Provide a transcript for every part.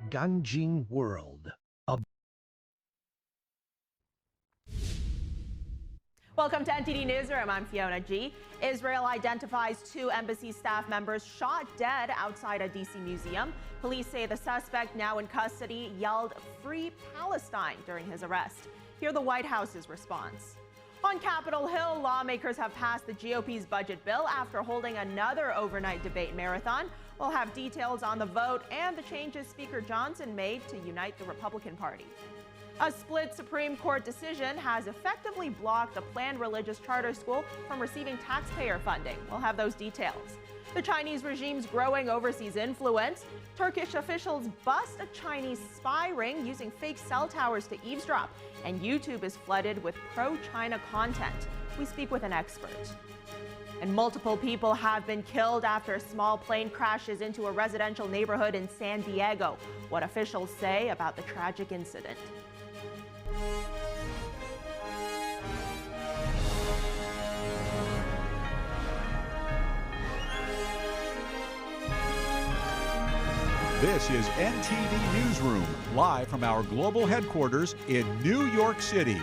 Ganjing World. Welcome to NTD Newsroom. I'm Fiona G. Israel identifies 2 embassy staff members shot dead outside a D.C. museum. Police say the suspect, now in custody, yelled "Free Palestine" during his arrest. Hear the White House's response. On Capitol Hill, lawmakers have passed the GOP's budget bill after holding another overnight debate marathon. We'll have details on the vote and the changes Speaker Johnson made to unite the Republican Party. A split Supreme Court decision has effectively blocked a planned religious charter school from receiving taxpayer funding. We'll have those details. The Chinese regime's growing overseas influence. Turkish officials bust a Chinese spy ring using fake cell towers to eavesdrop. And YouTube is flooded with pro-China content. We speak with an expert. And multiple people have been killed after a small plane crashes into a residential neighborhood in San Diego. What officials say about the tragic incident. This is NTD Newsroom, live from our global headquarters in New York City.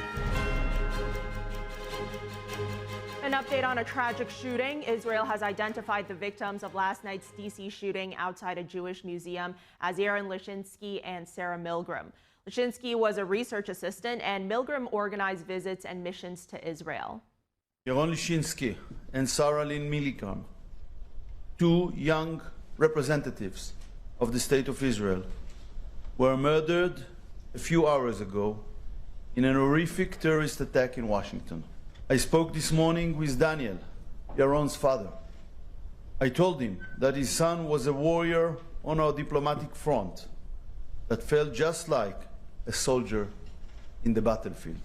An update on a tragic shooting. Israel has identified the victims of last night's D.C. shooting outside a Jewish museum as Aaron Lishinsky and Sarah Milgram. Lishinsky was a research assistant, and Milgram organized visits and missions to Israel. Yaron Lishinsky and Sarah Lynn Milgram, 2 young representatives of the State of Israel, were murdered a few hours ago in an horrific terrorist attack in Washington. I spoke this morning with Daniel, Yaron's father. I told him that his son was a warrior on our diplomatic front that felt just like a soldier in the battlefield.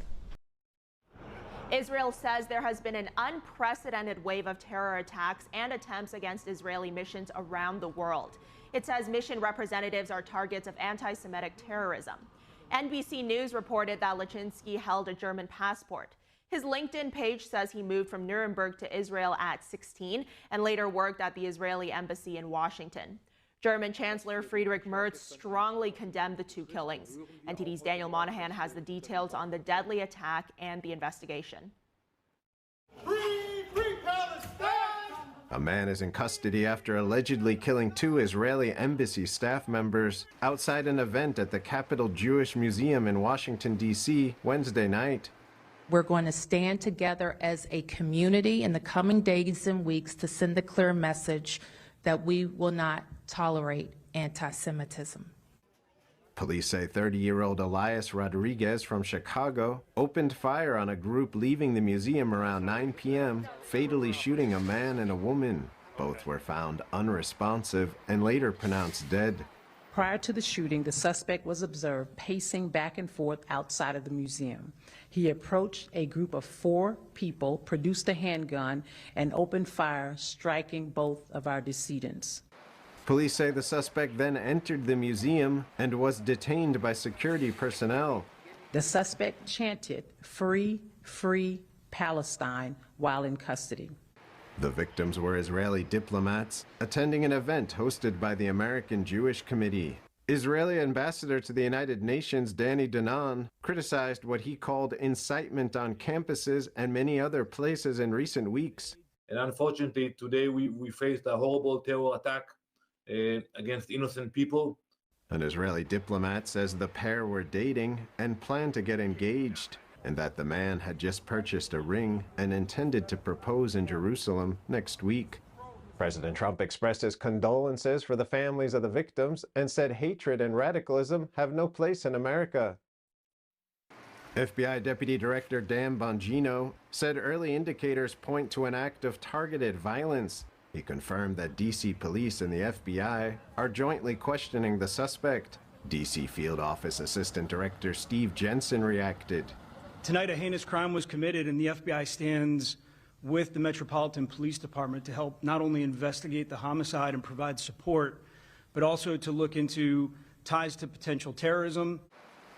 Israel says there has been an unprecedented wave of terror attacks and attempts against Israeli missions around the world. It says mission representatives are targets of anti-Semitic terrorism. NBC News reported that Lishinsky held a German passport. His LinkedIn page says he moved from Nuremberg to Israel at 16 and later worked at the Israeli embassy in Washington. German Chancellor Friedrich Merz strongly condemned the 2 killings. NTD's Daniel Monahan has the details on the deadly attack and the investigation. Free Palestine! A man is in custody after allegedly killing 2 Israeli embassy staff members outside an event at the Capitol Jewish Museum in Washington, D.C. Wednesday night. We're going to stand together as a community in the coming days and weeks to send a clear message that we will not tolerate anti-Semitism. Police say 30-year-old Elias Rodriguez from Chicago opened fire on a group leaving the museum around 9 p.m., fatally shooting a man and a woman. Both were found unresponsive and later pronounced dead. Prior to the shooting, the suspect was observed pacing back and forth outside of the museum. He approached a group of 4 people, produced a handgun, and opened fire, striking both of our decedents. Police say the suspect then entered the museum and was detained by security personnel. The suspect chanted, "Free, free Palestine," while in custody. The victims were Israeli diplomats attending an event hosted by the American Jewish Committee. Israeli ambassador to the United Nations, Danny Danon, criticized what he called incitement on campuses and many other places in recent weeks. And unfortunately, today we faced a horrible terror attack against innocent people. An Israeli diplomat says the pair were dating and planned to get engaged, and that the man had just purchased a ring and intended to propose in Jerusalem next week. President Trump expressed his condolences for the families of the victims and said hatred and radicalism have no place in America. FBI Deputy Director Dan Bongino said early indicators point to an act of targeted violence. He confirmed that D.C. police and the FBI are jointly questioning the suspect. D.C. Field Office Assistant Director Steve Jensen reacted. Tonight, a heinous crime was committed, and the FBI stands with the Metropolitan Police Department to help not only investigate the homicide and provide support, but also to look into ties to potential terrorism.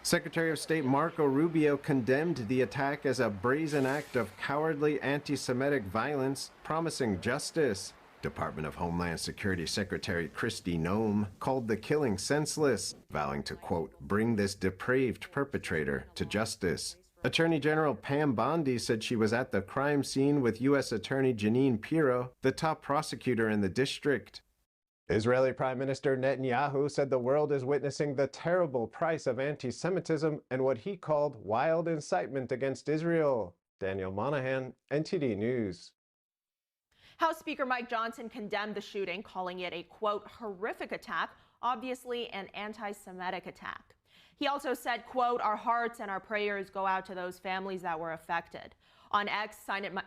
Secretary of State Marco Rubio condemned the attack as a brazen act of cowardly anti-Semitic violence, promising justice. Department of Homeland Security Secretary Kristi Noem called the killing senseless, vowing to, quote, bring this depraved perpetrator to justice. Attorney General Pam Bondi said she was at the crime scene with U.S. Attorney Jeanine Pirro, the top prosecutor in the district. Israeli Prime Minister Netanyahu said the world is witnessing the terrible price of anti-Semitism and what he called wild incitement against Israel. Daniel Monahan, NTD News. House Speaker Mike Johnson condemned the shooting, calling it a, quote, horrific attack, obviously an anti-Semitic attack. He also said, quote, our hearts and our prayers go out to those families that were affected. On X,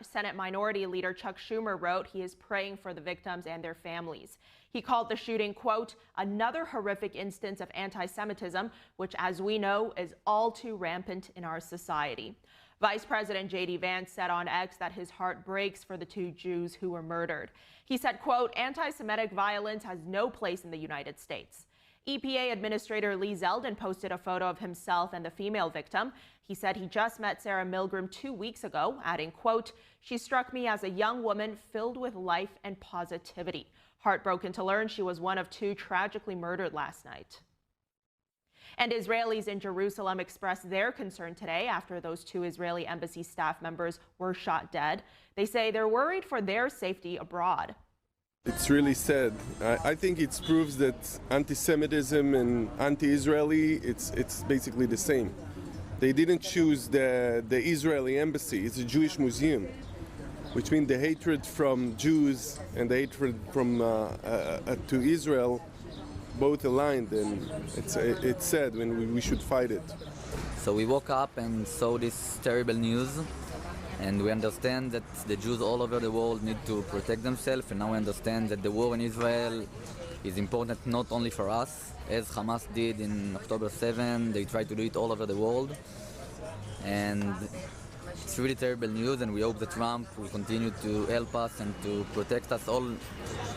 Senate Minority Leader Chuck Schumer wrote he is praying for the victims and their families. He called the shooting, quote, another horrific instance of anti-Semitism, which, as we know, is all too rampant in our society. Vice President J.D. Vance said on X that his heart breaks for the 2 Jews who were murdered. He said, quote, anti-Semitic violence has no place in the United States. EPA Administrator Lee Zeldin posted a photo of himself and the female victim. He said he just met Sarah Milgram 2 weeks ago, adding, quote, she struck me as a young woman filled with life and positivity. Heartbroken to learn she was one of 2 tragically murdered last night. And Israelis in Jerusalem expressed their concern today after those 2 Israeli embassy staff members were shot dead. They say they're worried for their safety abroad. It's really sad. I think it proves that anti-Semitism and anti-Israeli, it's basically the same. They didn't choose the Israeli embassy. It's a Jewish museum, which means the hatred from Jews and the hatred from to Israel both aligned, and it's sad when we should fight it. So we woke up and saw this terrible news, and we understand that the Jews all over the world need to protect themselves, and now we understand that the war in Israel is important not only for us, as Hamas did in October 7, they tried to do it all over the world, and it's really terrible news, and we hope that Trump will continue to help us and to protect us all,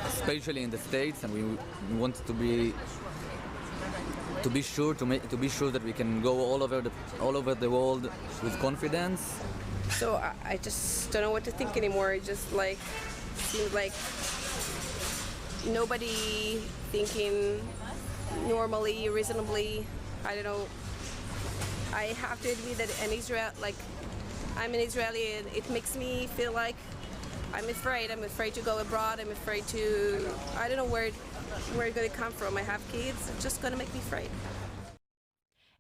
especially in the States, and we want to be sure that we can go all over the world with confidence. So I just don't know what to think anymore. It just seems like nobody thinking normally, reasonably. I don't know. I have to admit that I'm an Israeli, and it makes me feel like I'm afraid. I'm afraid to go abroad. I'm afraid to, I don't know where it's going to come from. I have kids. It's just going to make me afraid.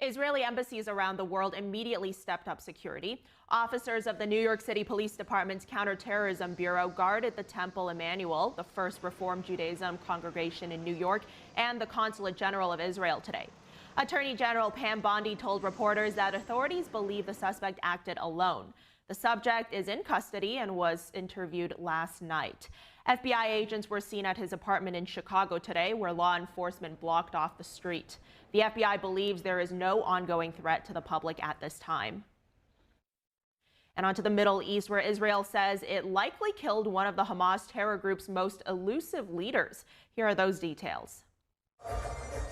Israeli embassies around the world immediately stepped up security. Officers of the New York City Police Department's Counterterrorism Bureau guarded the Temple Emmanuel, the first Reform Judaism congregation in New York, and the Consulate General of Israel today. Attorney General Pam Bondi told reporters that authorities believe the suspect acted alone. The subject is in custody and was interviewed last night. FBI agents were seen at his apartment in Chicago today, where law enforcement blocked off the street. The FBI believes there is no ongoing threat to the public at this time. And on to the Middle East, where Israel says it likely killed one of the Hamas terror group's most elusive leaders. Here are those details.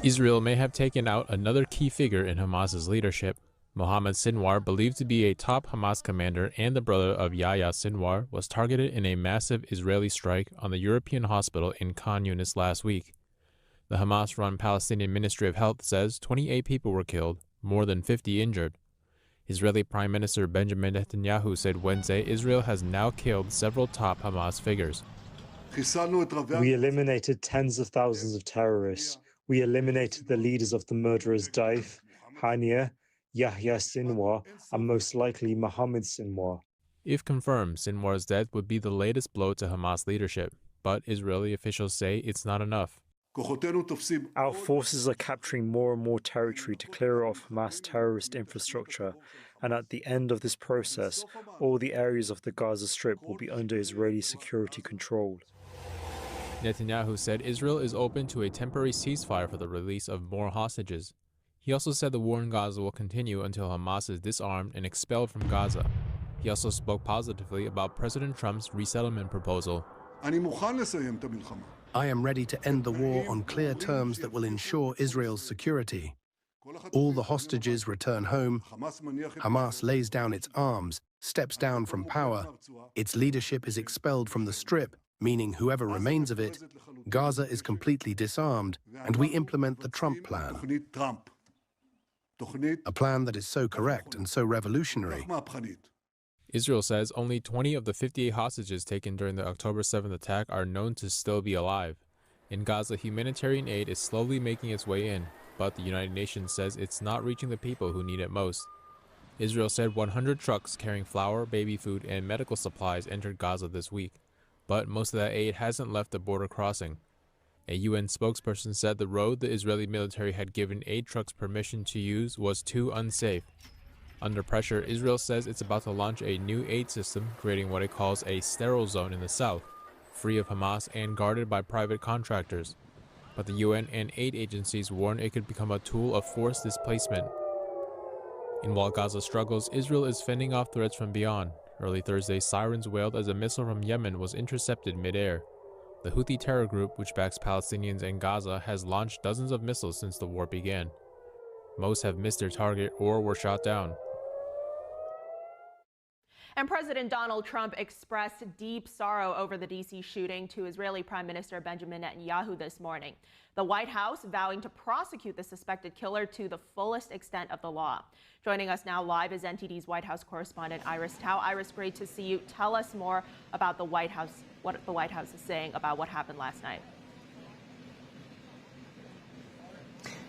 Israel may have taken out another key figure in Hamas's leadership. Mohammed Sinwar, believed to be a top Hamas commander and the brother of Yahya Sinwar, was targeted in a massive Israeli strike on the European hospital in Khan Yunis last week. The Hamas-run Palestinian Ministry of Health says 28 people were killed, more than 50 injured. Israeli Prime Minister Benjamin Netanyahu said Wednesday Israel has now killed several top Hamas figures. We eliminated tens of thousands of terrorists. We eliminated the leaders of the murderers Daif, Hania, Yahya Sinwar, and most likely Mohammed Sinwar. If confirmed, Sinwar's death would be the latest blow to Hamas leadership, but Israeli officials say it's not enough. Our forces are capturing more and more territory to clear off Hamas terrorist infrastructure, and at the end of this process, all the areas of the Gaza Strip will be under Israeli security control. Netanyahu said Israel is open to a temporary ceasefire for the release of more hostages. He also said the war in Gaza will continue until Hamas is disarmed and expelled from Gaza. He also spoke positively about President Trump's resettlement proposal. I am ready to end the war on clear terms that will ensure Israel's security. All the hostages return home. Hamas lays down its arms, steps down from power. Its leadership is expelled from the Strip, meaning whoever remains of it, Gaza is completely disarmed, and we implement the Trump plan. A plan that is so correct and so revolutionary. Israel says only 20 of the 58 hostages taken during the October 7th attack are known to still be alive. In Gaza, humanitarian aid is slowly making its way in, but the United Nations says it's not reaching the people who need it most. Israel said 100 trucks carrying flour, baby food, and medical supplies entered Gaza this week, but most of that aid hasn't left the border crossing. A UN spokesperson said the road the Israeli military had given aid trucks permission to use was too unsafe. Under pressure, Israel says it's about to launch a new aid system, creating what it calls a sterile zone in the south, free of Hamas and guarded by private contractors. But the UN and aid agencies warn it could become a tool of forced displacement. And while Gaza struggles, Israel is fending off threats from beyond. Early Thursday, sirens wailed as a missile from Yemen was intercepted mid-air. The Houthi terror group, which backs Palestinians in Gaza, has launched dozens of missiles since the war began. Most have missed their target or were shot down. And President Donald Trump expressed deep sorrow over the D.C. shooting to Israeli Prime Minister Benjamin Netanyahu this morning. The White House vowing to prosecute the suspected killer to the fullest extent of the law. Joining us now live is NTD's White House correspondent Iris Tao. Iris, great to see you. Tell us more about the White House, what the White House is saying about what happened last night.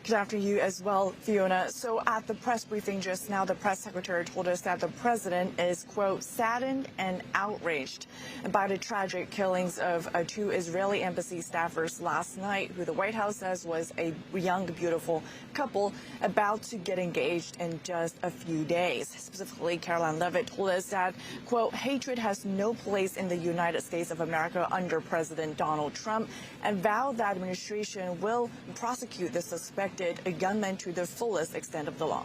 Good afternoon you as well, Fiona. So at the press briefing just now, the press secretary told us that the president is, quote, saddened and outraged by the tragic killings of two Israeli embassy staffers last night, who the White House says was a young, beautiful couple about to get engaged in just a few days. Specifically, Caroline Levitt told us that, quote, hatred has no place in the United States of America under President Donald Trump, and vowed that administration will prosecute the suspected gunmen to the fullest extent of the law.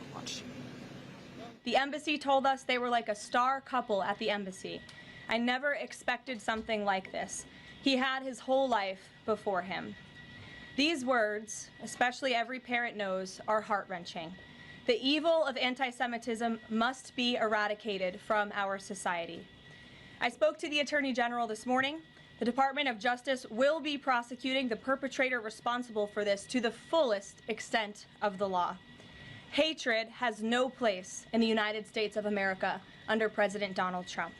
The embassy told us they were like a star couple at the embassy. I never expected something like this. He had his whole life before him. These words, especially every parent knows, are heart-wrenching. The evil of anti-Semitism must be eradicated from our society. I spoke to the Attorney General this morning. The Department of Justice will be prosecuting the perpetrator responsible for this to the fullest extent of the law. Hatred has no place in the United States of America under President Donald Trump.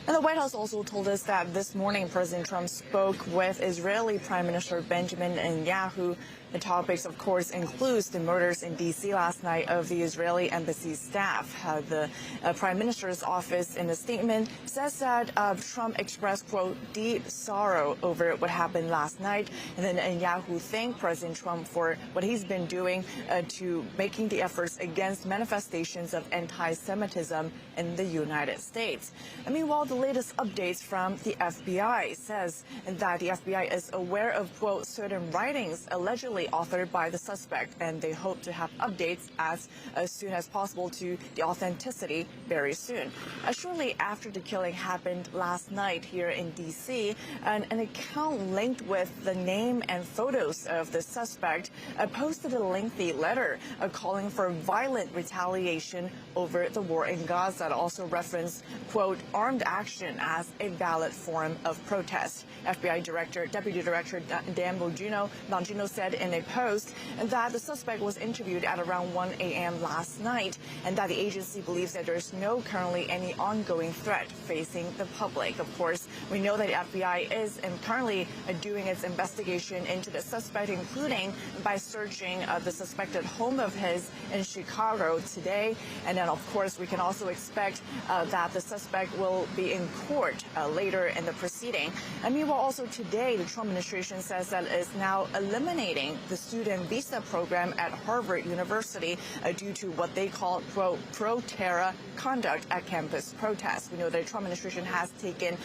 And the White House also told us that this morning President Trump spoke with Israeli Prime Minister Benjamin Netanyahu. The topics, of course, includes the murders in D.C. last night of the Israeli embassy staff. The Prime Minister's office, in a statement, says that Trump expressed, quote, deep sorrow over what happened last night. And then Netanyahu thanked President Trump for what he's been doing to making the efforts against manifestations of anti-Semitism in the United States. And meanwhile, the latest updates from the FBI says that the FBI is aware of, quote, certain writings allegedly authored by the suspect, and they hope to have updates as soon as possible to the authenticity very soon. Shortly after the killing happened last night here in D.C., an account linked with the name and photos of the suspect posted a lengthy letter calling for violent retaliation over the war in Gaza that also referenced, quote, armed action as a valid form of protest. FBI Deputy Director Dan Bongino said in a post that the suspect was interviewed at around 1 a.m. last night, and that the agency believes that there's no currently any ongoing threat facing the public. Of course, we know that the FBI is currently doing its investigation into the suspect, including by searching the suspected home of his in Chicago today. And then, of course, we can also expect that the suspect will be in court later in the proceeding. And meanwhile, also today, the Trump administration says that it is now eliminating the student visa program at Harvard University due to what they call, quote, pro-terror conduct at campus protests. We know that the Trump administration has taken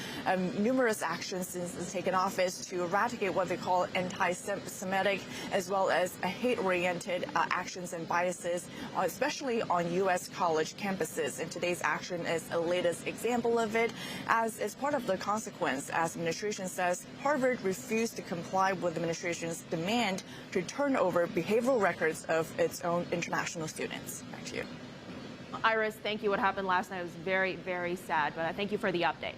numerous actions since it's taken office to eradicate what they call anti-Semitic as well as hate-oriented actions and biases, especially on U.S. college campuses. And today's action is a latest example of it, as is part of the consequence, as the administration says Harvard refused to comply with the administration's demand to turn over behavioral records of its own international students. Back to you. Iris, thank you. What happened last night was very, very sad, but I thank you for the update.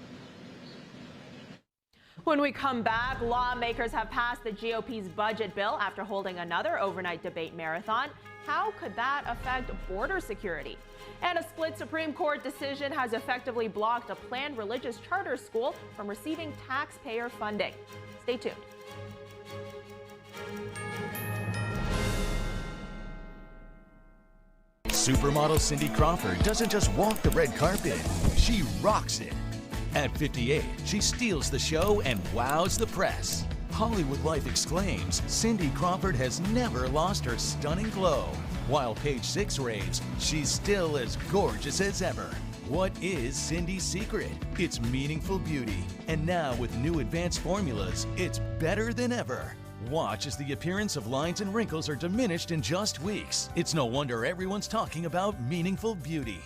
When we come back, lawmakers have passed the GOP's budget bill after holding another overnight debate marathon. How could that affect border security? And a split Supreme Court decision has effectively blocked a planned religious charter school from receiving taxpayer funding. Stay tuned. Supermodel Cindy Crawford doesn't just walk the red carpet, she rocks it. At 58, she steals the show and wows the press. Hollywood Life exclaims, Cindy Crawford has never lost her stunning glow. While Page 6 raves, she's still as gorgeous as ever. What is Cindy's secret? It's meaningful beauty. And now with new advanced formulas, it's better than ever. Watch as the appearance of lines and wrinkles are diminished in just weeks. It's no wonder everyone's talking about meaningful beauty.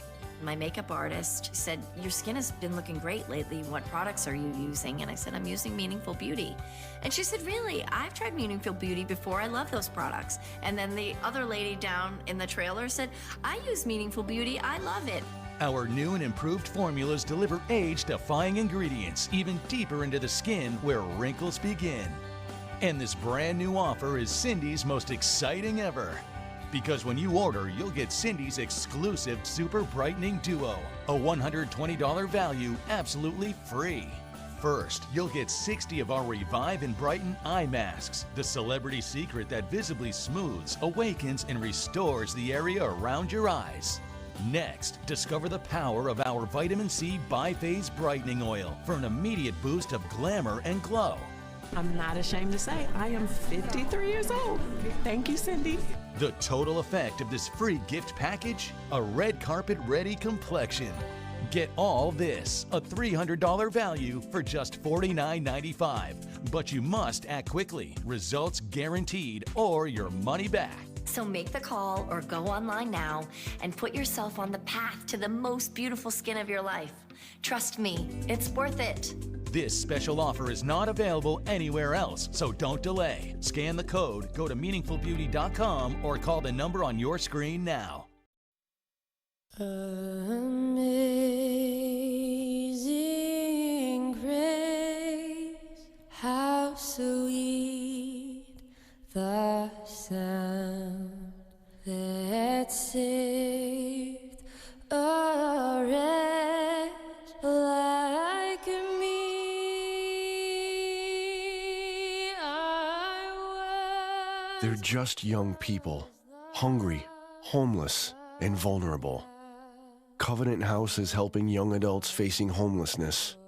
My makeup artist said, your skin has been looking great lately. What products are you using? And I said, I'm using Meaningful Beauty. And she said, really? I've tried Meaningful Beauty before. I love those products. And then the other lady down in the trailer said, I use Meaningful Beauty. I love it. Our new and improved formulas deliver age-defying ingredients even deeper into the skin where wrinkles begin. And this brand new offer is Cindy's most exciting ever. Because when you order, you'll get Cindy's exclusive Super Brightening Duo, a $120 value absolutely free. First, you'll get 60 of our Revive and Brighten eye masks, the celebrity secret that visibly smooths, awakens, and restores the area around your eyes. Next, discover the power of our Vitamin C Biphase Brightening Oil for an immediate boost of glamour and glow. I'm not ashamed to say I am 53 years old. Thank you, Cindy. The total effect of this free gift package? A red carpet ready complexion. Get all this, a $300 value for just $49.95. But you must act quickly. Results guaranteed or your money back. So make the call or go online now and put yourself on the path to the most beautiful skin of your life. Trust me, it's worth it. This special offer is not available anywhere else, so don't delay. Scan the code, go to meaningfulbeauty.com, or call the number on your screen now. Amazing grace, how sweet the sound that saved a wretch like me. They're just young people, hungry, homeless, and vulnerable. Covenant House is helping young adults facing homelessness.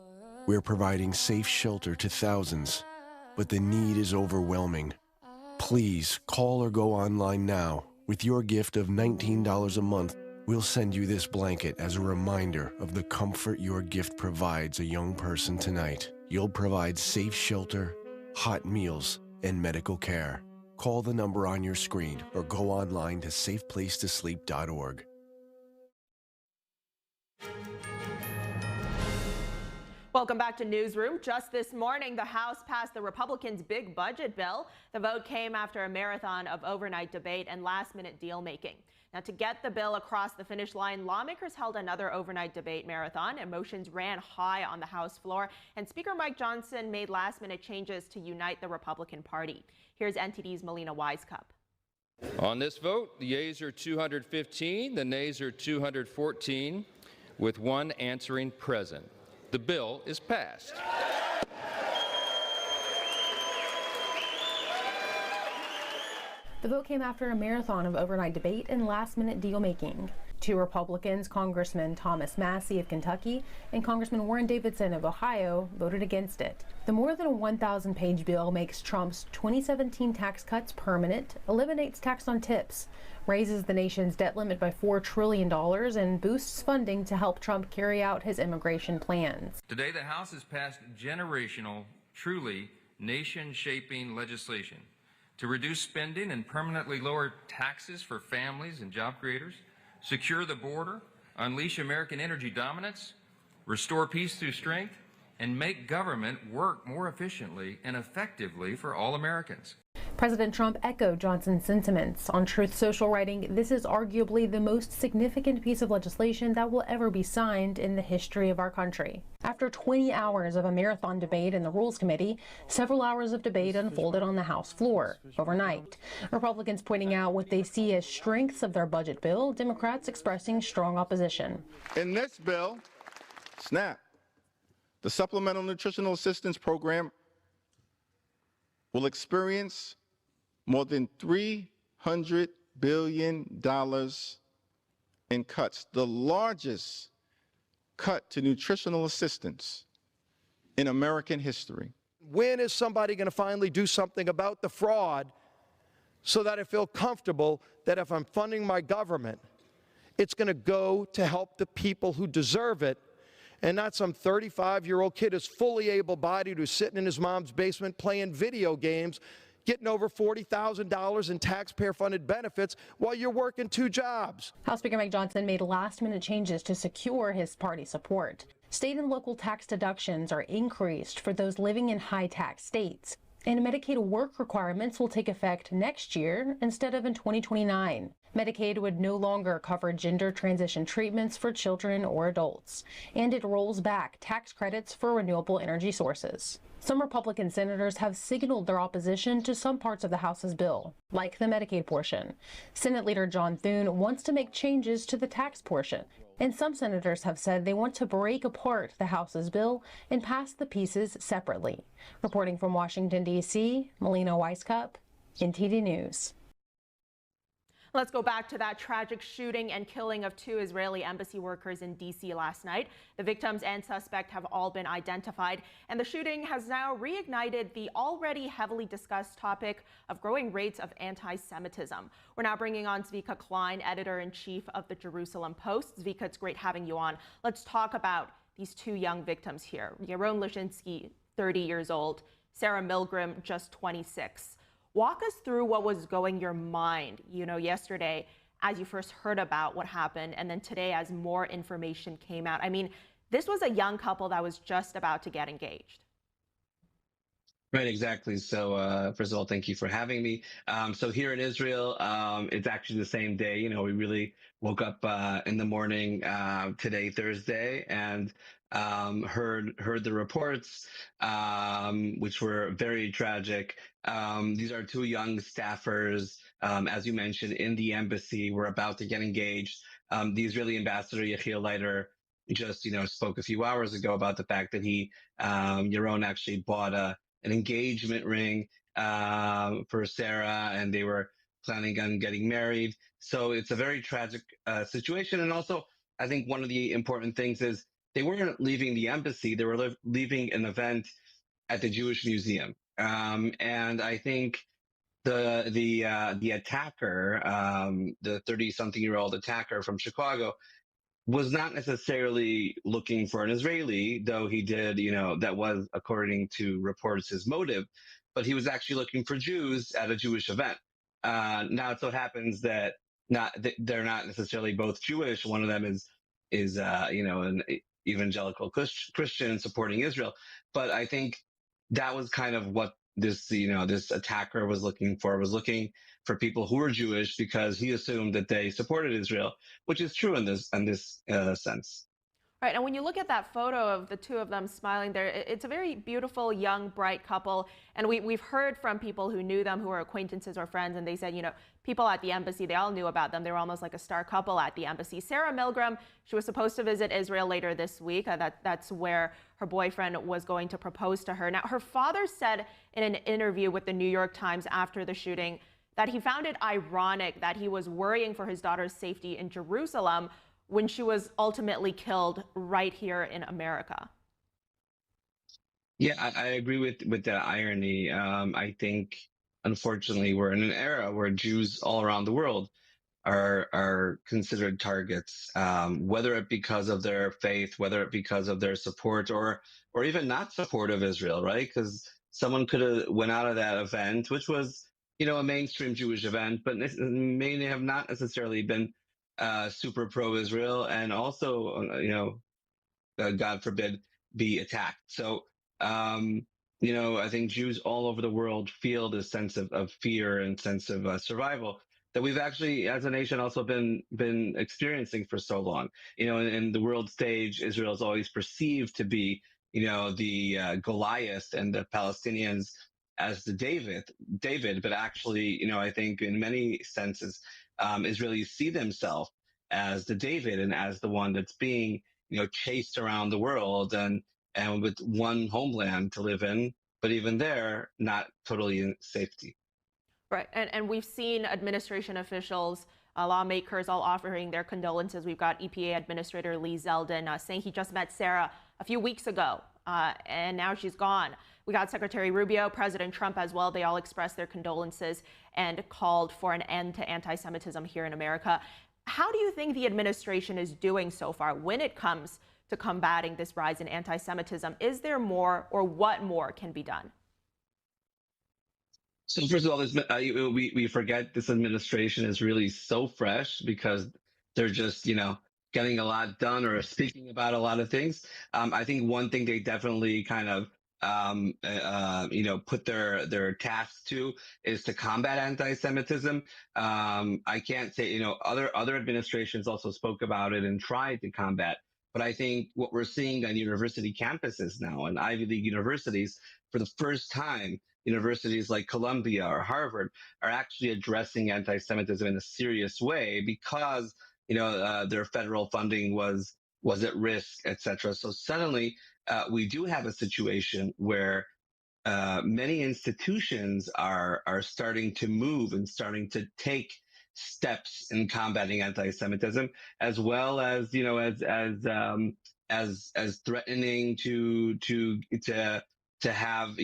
We're providing safe shelter to thousands, but the need is overwhelming. Please call or go online now. With your gift of $19 a month, we'll send you this blanket as a reminder of the comfort your gift provides a young person tonight. You'll provide safe shelter, hot meals, and medical care. Call the number on your screen or go online to safeplacetosleep.org. Welcome back to Newsroom. Just this morning, the House passed the Republicans' big budget bill. The vote came after a marathon of overnight debate and last-minute deal-making. Now, to get the bill across the finish line, lawmakers held another overnight debate marathon. Emotions ran high on the House floor, and Speaker Mike Johnson made last-minute changes to unite the Republican Party. Here's NTD's Melina Wisecup. On this vote, the yeas are 215, the nays are 214, with one answering present. The bill is passed. The vote came after a marathon of overnight debate and last-minute deal-making. Two Republicans, Congressman Thomas Massie of Kentucky and Congressman Warren Davidson of Ohio, voted against it. The more than 1,000-page bill makes Trump's 2017 tax cuts permanent, eliminates tax on tips, raises the nation's debt limit by $4 trillion, and boosts funding to help Trump carry out his immigration plans. Today, the House has passed generational, truly nation-shaping legislation to reduce spending and permanently lower taxes for families and job creators, secure the border, unleash American energy dominance, restore peace through strength, and make government work more efficiently and effectively for all Americans. President Trump echoed Johnson's sentiments on Truth Social, writing, "This is arguably the most significant piece of legislation that will ever be signed in the history of our country." After 20 hours of a marathon debate in the Rules Committee, several hours of debate unfolded on the House floor overnight. Republicans pointing out what they see as strengths of their budget bill, Democrats expressing strong opposition. In this bill, SNAP, the Supplemental Nutritional Assistance Program, will experience more than $300 billion in cuts, the largest cut to nutritional assistance in American history. When is somebody going to finally do something about the fraud so that I feel comfortable that if I'm funding my government, it's going to go to help the people who deserve it, and not some 35-year-old kid who's fully able-bodied who's sitting in his mom's basement playing video games, getting over $40,000 in taxpayer-funded benefits while you're working 2 jobs. House Speaker Mike Johnson made last-minute changes to secure his party support. State and local tax deductions are increased for those living in high-tax states, and Medicaid work requirements will take effect next year instead of in 2029. Medicaid would no longer cover gender transition treatments for children or adults, and it rolls back tax credits for renewable energy sources. Some Republican senators have signaled their opposition to some parts of the House's bill, like the Medicaid portion. Senate Leader John Thune wants to make changes to the tax portion, and some senators have said they want to break apart the House's bill and pass the pieces separately. Reporting from Washington, D.C., Melina Weiskup, NTD News. Let's go back to that tragic shooting and killing of 2 Israeli embassy workers in D.C. last night. The victims and suspect have all been identified, and the shooting has now reignited the already heavily discussed topic of growing rates of anti-Semitism. We're now bringing on Zvika Klein, editor-in-chief of the Jerusalem Post. Zvika, it's great having you on. Let's talk about these 2 young victims here. Yaron Lashinsky, 30 years old, Sarah Milgram, just 26. Walk us through what was going your mind, yesterday as you first heard about what happened, and then today as more information came out. I mean, this was a young couple that was just about to get engaged. Right, exactly. So first of all, thank you for having me. So here in Israel, it's actually the same day. We really woke up in the morning today, Thursday, and heard the reports, which were very tragic. These are 2 young staffers, as you mentioned, in the embassy. We're about to get engaged. The Israeli ambassador, Yechiel Leiter, just, spoke a few hours ago about the fact that Yaron actually bought an engagement ring for Sarah, and they were planning on getting married. So it's a very tragic situation. And also, I think one of the important things is they weren't leaving the embassy. They were leaving an event at the Jewish Museum. And I think the attacker, the 30-something-year-old attacker from Chicago, was not necessarily looking for an Israeli, though he did, that was, according to reports, his motive, but he was actually looking for Jews at a Jewish event. Now it so happens that they're not necessarily both Jewish. One of them is an evangelical Christian supporting Israel. But I think that was kind of what this attacker was looking for people who were Jewish, because he assumed that they supported Israel, which is true in this sense. Right, and when you look at that photo of the 2 of them smiling there, it's a very beautiful, young, bright couple. And we've heard from people who knew them, who are acquaintances or friends, and they said, people at the embassy, they all knew about them. They were almost like a star couple at the embassy. Sarah Milgram, she was supposed to visit Israel later this week. That's where her boyfriend was going to propose to her. Now, her father said in an interview with the New York Times after the shooting that he found it ironic that he was worrying for his daughter's safety in Jerusalem when she was ultimately killed right here in America. Yeah, I agree with that irony. I think, unfortunately, we're in an era where Jews all around the world are considered targets, whether it because of their faith, whether it because of their support, or even not support of Israel, right? Because someone could have went out of that event, which was, a mainstream Jewish event, but may have not necessarily been super pro-Israel, and also, God forbid, be attacked. So I think Jews all over the world feel this sense of fear and sense of survival that we've actually, as a nation, also been experiencing for so long. In the world stage, Israel is always perceived to be, the Goliath, and the Palestinians as the David. But actually, I think in many senses, Israelis see themselves as the David and as the one that's being, chased around the world and with one homeland to live in, but even there, not totally in safety. Right, and we've seen administration officials, lawmakers all offering their condolences. We've got EPA Administrator Lee Zeldin saying he just met Sarah a few weeks ago, and now she's gone. We got Secretary Rubio, President Trump as well. They all expressed their condolences and called for an end to anti-Semitism here in America. How do you think the administration is doing so far when it comes to combating this rise in anti-Semitism? Is there more, or what more can be done? So first of all, we forget this administration is really so fresh because they're just, getting a lot done or speaking about a lot of things. I think one thing they definitely kind of, put their tasks to is to combat anti-Semitism. I can't say, other administrations also spoke about it and tried to combat. But I think what we're seeing on university campuses now, and Ivy League universities, for the first time, universities like Columbia or Harvard are actually addressing anti-Semitism in a serious way because, their federal funding was at risk, et cetera. So suddenly we do have a situation where many institutions are starting to move and starting to take steps in combating anti-Semitism, as well as as threatening to have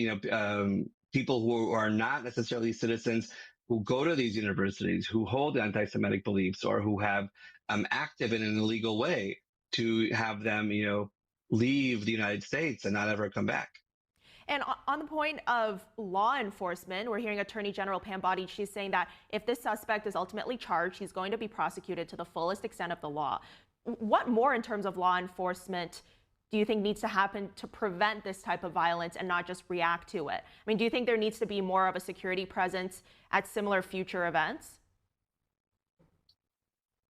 people who are not necessarily citizens who go to these universities, who hold anti-Semitic beliefs, or who have active in an illegal way, to have them leave the United States and not ever come back. And on the point of law enforcement, we're hearing Attorney General Pam Bondi. She's saying that if this suspect is ultimately charged, he's going to be prosecuted to the fullest extent of the law. What more in terms of law enforcement do you think needs to happen to prevent this type of violence and not just react to it? I mean, do you think there needs to be more of a security presence at similar future events?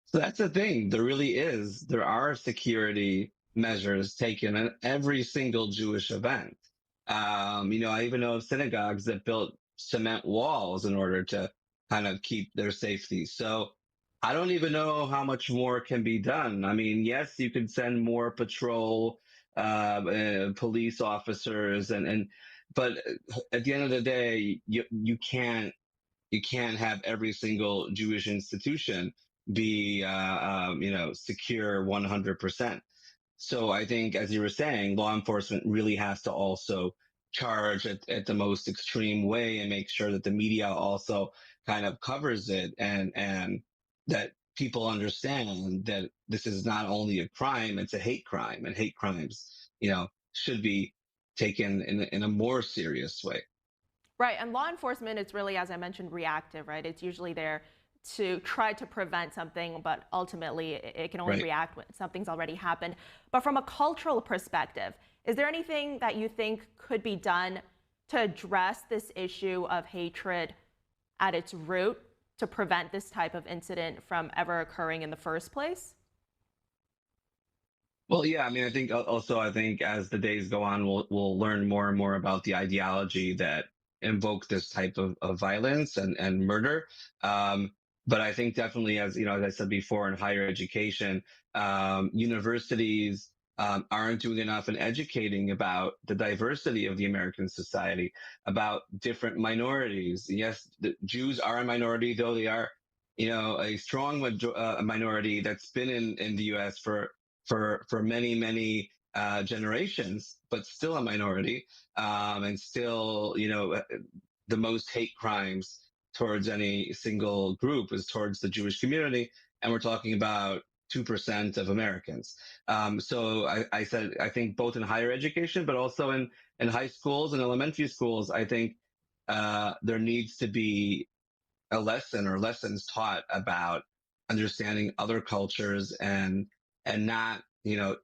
So that's the thing. There are security measures taken at every single Jewish event. I even know of synagogues that built cement walls in order to kind of keep their safety. So I don't even know how much more can be done. I mean, yes, you could send more patrol police officers, but at the end of the day, you can't have every single Jewish institution be secure 100%. So I think, as you were saying, law enforcement really has to also charge at the most extreme way and make sure that the media also kind of covers it, and that people understand that this is not only a crime, it's a hate crime, and hate crimes, should be taken in a more serious way. Right, and law enforcement, it's really, as I mentioned, reactive, right? It's usually there to try to prevent something, but ultimately it can only react when something's already happened. But from a cultural perspective, is there anything that you think could be done to address this issue of hatred at its root to prevent this type of incident from ever occurring in the first place? Well, yeah, I mean, I think as the days go on, we'll learn more and more about the ideology that invoke this type of violence and murder. But I think definitely, as I said before, in higher education, universities aren't doing enough in educating about the diversity of the American society, about different minorities. Yes, the Jews are a minority, though they are, a strong minority that's been in the U.S. for many, many generations, but still a minority, and still, the most hate crimes towards any single group is towards the Jewish community, and we're talking about 2% of Americans. So I think both in higher education, but also in high schools and elementary schools, I think there needs to be a lesson or lessons taught about understanding other cultures and not,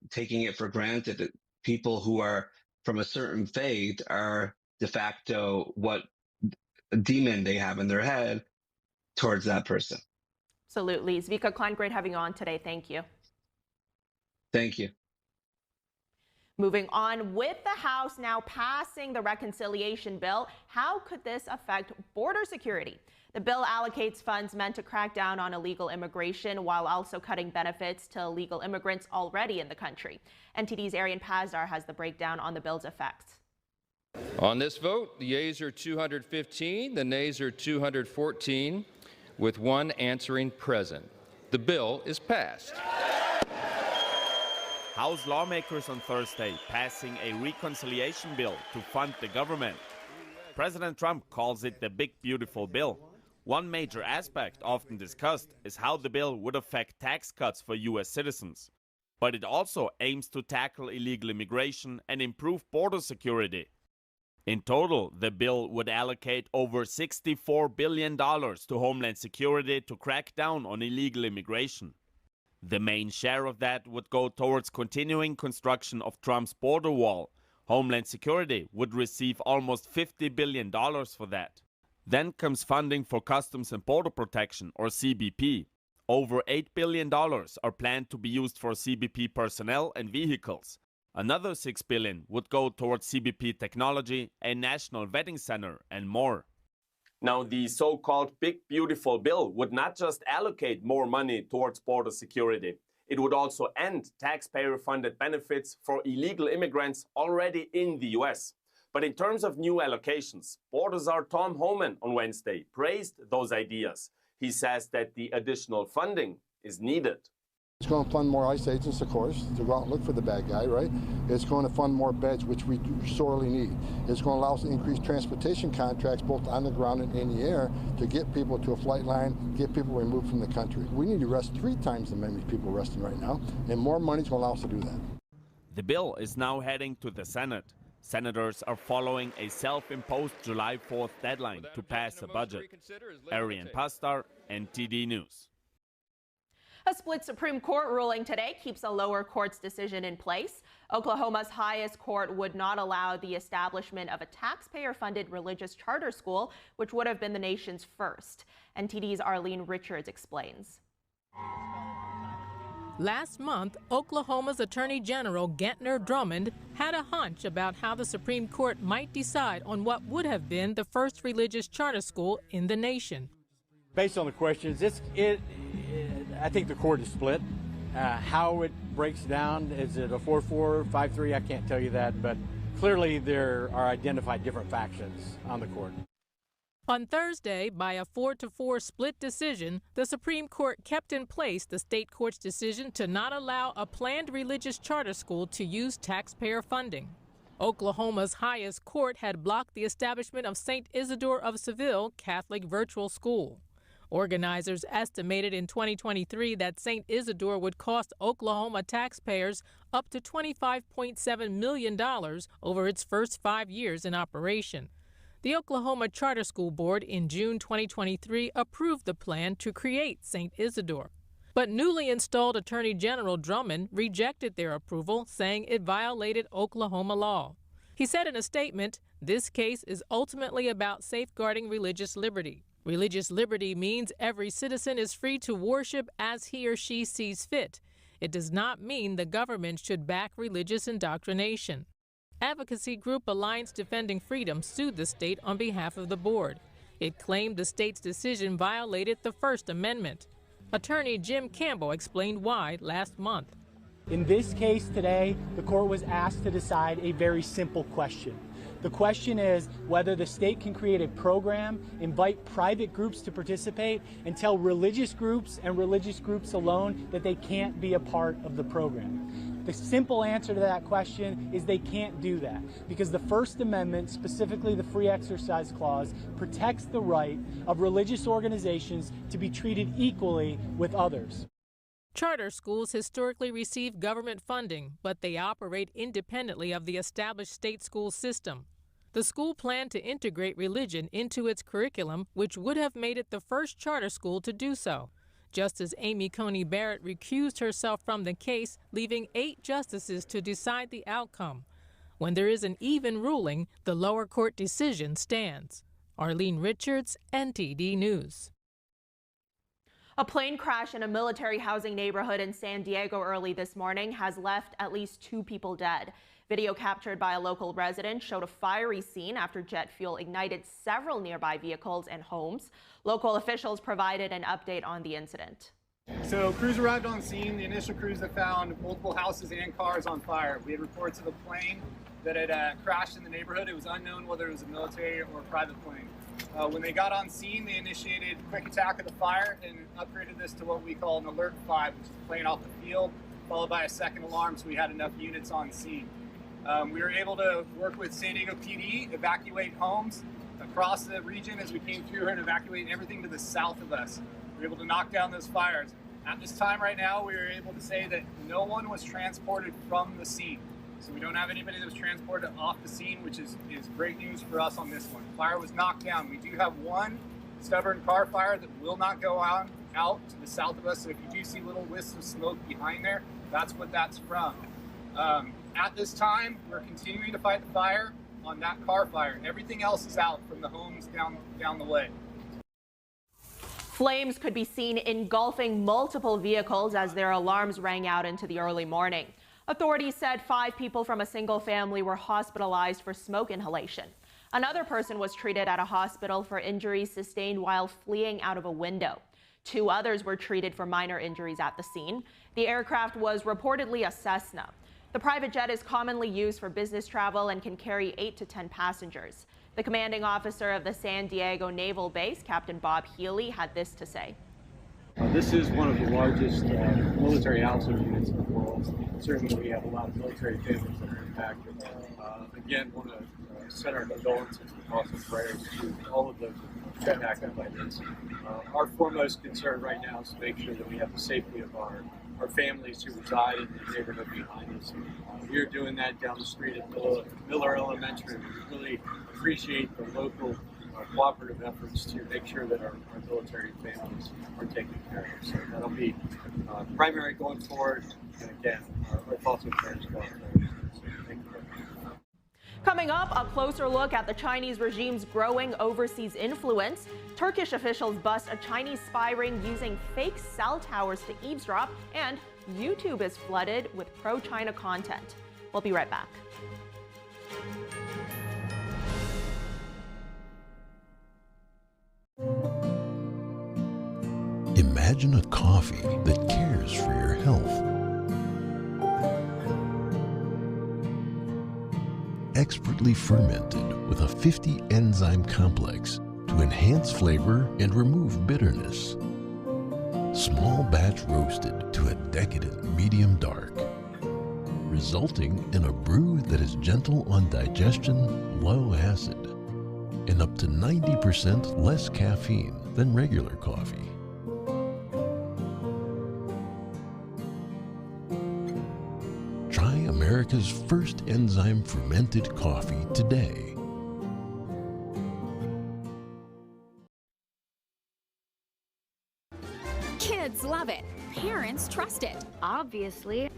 taking it for granted that people who are from a certain faith are de facto what demon they have in their head towards that person. Absolutely. Zvika Klein, great having you on today. Thank you. Thank you. Moving on, with the House now passing the reconciliation bill, how could this affect border security? The bill allocates funds meant to crack down on illegal immigration while also cutting benefits to illegal immigrants already in the country. NTD's Arian Pazdar has the breakdown on the bill's effects. On this vote, the yeas are 215, the nays are 214, with one answering present. The bill is passed. House lawmakers on Thursday passing a reconciliation bill to fund the government. President Trump calls it the big beautiful bill. One major aspect often discussed is how the bill would affect tax cuts for U.S. citizens. But it also aims to tackle illegal immigration and improve border security. In total, the bill would allocate over $64 billion to Homeland Security to crack down on illegal immigration. The main share of that would go towards continuing construction of Trump's border wall. Homeland Security would receive almost $50 billion for that. Then comes funding for Customs and Border Protection, or CBP. Over $8 billion are planned to be used for CBP personnel and vehicles. Another $6 billion would go towards CBP technology, a national vetting center, and more. Now, the so-called Big Beautiful Bill would not just allocate more money towards border security. It would also end taxpayer-funded benefits for illegal immigrants already in the U.S. But in terms of new allocations, Border Czar Tom Homan on Wednesday praised those ideas. He says that the additional funding is needed. It's going to fund more ICE agents, of course, to go out and look for the bad guy, right? It's going to fund more beds, which we sorely need. It's going to allow us to increase transportation contracts, both on the ground and in the air, to get people to a flight line, get people removed from the country. We need to arrest 3 times the many people arresting right now, and more money is going to allow us to do that. The bill is now heading to the Senate. Senators are following a self-imposed July 4th deadline to pass a budget. Arian Pazdar, NTD News. A split Supreme Court ruling today keeps a lower court's decision in place. Oklahoma's highest court would not allow the establishment of a taxpayer-funded religious charter school, which would have been the nation's first. NTD's Arlene Richards explains. Last month, Oklahoma's Attorney General Gentner Drummond had a hunch about how the Supreme Court might decide on what would have been the first religious charter school in the nation. Based on the questions, I think the court is split. How it breaks down, is it a 4-4, 5-3? I can't tell you that, but clearly there are identified different factions on the court. On Thursday, by a 4-4 split decision, the Supreme Court kept in place the state court's decision to not allow a planned religious charter school to use taxpayer funding. Oklahoma's highest court had blocked the establishment of St. Isidore of Seville Catholic Virtual School. Organizers estimated in 2023 that St. Isidore would cost Oklahoma taxpayers up to $25.7 million over its first 5 years in operation. The Oklahoma Charter School Board in June 2023 approved the plan to create St. Isidore. But newly installed Attorney General Drummond rejected their approval, saying it violated Oklahoma law. He said in a statement, "This case is ultimately about safeguarding religious liberty. Religious liberty means every citizen is free to worship as he or she sees fit. It does not mean the government should back religious indoctrination." Advocacy group Alliance Defending Freedom sued the state on behalf of the board. It claimed the state's decision violated the First Amendment. Attorney Jim Campbell explained why last month. In this case today, the court was asked to decide a very simple question. The question is whether the state can create a program, invite private groups to participate, and tell religious groups and religious groups alone that they can't be a part of the program. The simple answer to that question is they can't do that because the First Amendment, specifically the Free Exercise Clause, protects the right of religious organizations to be treated equally with others. Charter schools historically receive government funding, but they operate independently of the established state school system. The school planned to integrate religion into its curriculum, which would have made it the first charter school to do so. Justice Amy Coney Barrett recused herself from the case, leaving 8 justices to decide the outcome. When there is an even ruling, the lower court decision stands. Arlene Richards, NTD News. A plane crash in a military housing neighborhood in San Diego early this morning has left at least 2 people dead. Video captured by a local resident showed a fiery scene after jet fuel ignited several nearby vehicles and homes. Local officials provided an update on the incident. So crews arrived on scene. The initial crews have found multiple houses and cars on fire. We had reports of a plane that had crashed in the neighborhood. It was unknown whether it was a military or a private plane. When they got on scene, they initiated quick attack of the fire and upgraded this to what we call an Alert 5, which is a plane off the field, followed by a second alarm, so we had enough units on scene. We were able to work with San Diego PD, evacuate homes across the region as we came through here and evacuate everything to the south of us. We were able to knock down those fires. At this time right now, we were able to say that no one was transported from the scene. So we don't have anybody that was transported off the scene, which is great news for us on this one. Fire was knocked down. We do have one stubborn car fire that will not go out to the south of us. So if you do see little wisps of smoke behind there, that's what that's from. At this time, we're continuing to fight the fire on that car fire. Everything else is out from the homes down the way. Flames could be seen engulfing multiple vehicles as their alarms rang out into the early morning. Authorities said 5 people from a single family were hospitalized for smoke inhalation. Another person was treated at a hospital for injuries sustained while fleeing out of a window. 2 others were treated for minor injuries at the scene. The aircraft was reportedly a Cessna. The private jet is commonly used for business travel and can carry 8 to 10 passengers. The commanding officer of the San Diego Naval Base, Captain Bob Healy, had this to say. This is one of the largest military household units in the world. Certainly we have a lot of military families that are impacted. Again, want to send our condolences and thoughts and prayers to all of those impacted by this. Our foremost concern right now is to make sure that we have the safety of our families who reside in the neighborhood behind us. We are doing that down the street at Miller Elementary. We really appreciate the local cooperative efforts to make sure that our military families are taken care of. So that'll be primary going forward. And again, our thoughts and prayers going forward. So thank you very much. Coming up, a closer look at the Chinese regime's growing overseas influence. Turkish officials bust a Chinese spy ring using fake cell towers to eavesdrop, and YouTube is flooded with pro-China content. We'll be right back. Imagine a coffee that cares for your health. Expertly fermented with a 50 enzyme complex to enhance flavor and remove bitterness. Small batch roasted to a decadent medium dark, resulting in a brew that is gentle on digestion, low acid, and up to 90% less caffeine than regular coffee. Try America's first enzyme fermented coffee today. Kids love it. Parents trust it. Obviously.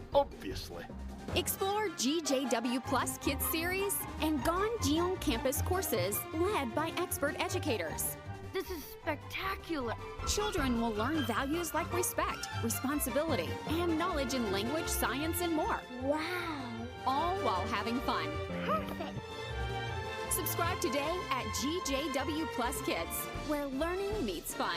Explore GJW Plus Kids Series and Ganjiong Campus courses led by expert educators. This is spectacular. Children will learn values like respect, responsibility, and knowledge in language, science, and more. Wow. All while having fun. Perfect. Subscribe today at GJW Plus Kids, where learning meets fun.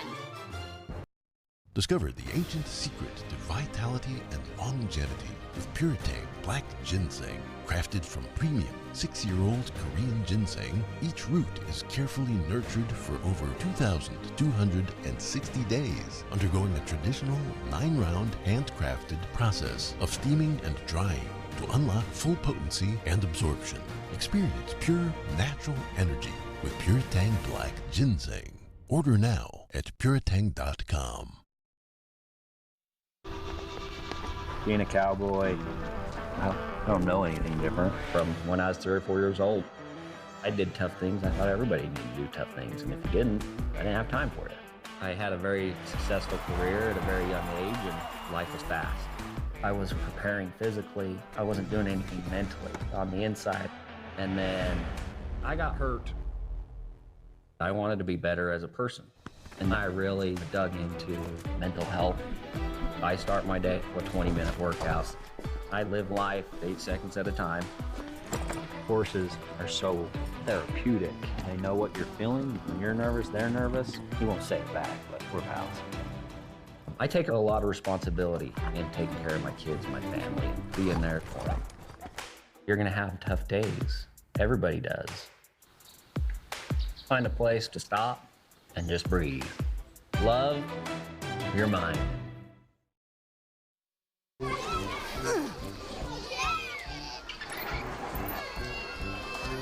Discover the ancient secret to vitality and longevity with Puretang Black Ginseng. Crafted from premium 6-year-old Korean ginseng, each root is carefully nurtured for over 2,260 days, undergoing a traditional 9-round handcrafted process of steaming and drying to unlock full potency and absorption. Experience pure, natural energy with Puretang Black Ginseng. Order now at puretang.com. Being a cowboy, I don't know anything different from when I was 3 or 4 years old. I did tough things. I thought everybody needed to do tough things, and if you didn't, I didn't have time for it. I had a very successful career at a very young age, and life was fast. I was preparing physically. I wasn't doing anything mentally on the inside. And then I got hurt. I wanted to be better as a person. And I really dug into mental health. I start my day with 20-minute workouts. I live life 8 seconds at a time. Horses are so therapeutic. They know what you're feeling. When you're nervous, they're nervous. You won't say it back, but we're pals. I take a lot of responsibility in taking care of my kids, my family, and being there for them. You're gonna have tough days. Everybody does. Find a place to stop and just breathe. Love your mind.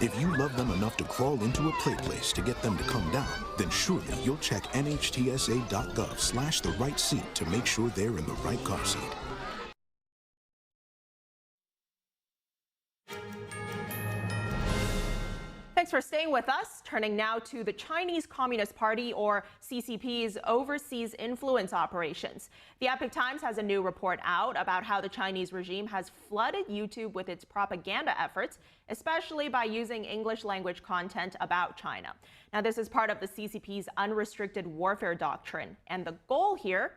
If you love them enough to crawl into a play place to get them to come down, then surely you'll check nhtsa.gov/the right seat to make sure they're in the right car seat. Thanks for staying with us. Turning now to the Chinese Communist Party, or CCP's overseas influence operations. The Epoch Times has a new report out about how the Chinese regime has flooded YouTube with its propaganda efforts, especially by using English language content about China. Now, this is part of the CCP's unrestricted warfare doctrine, and the goal here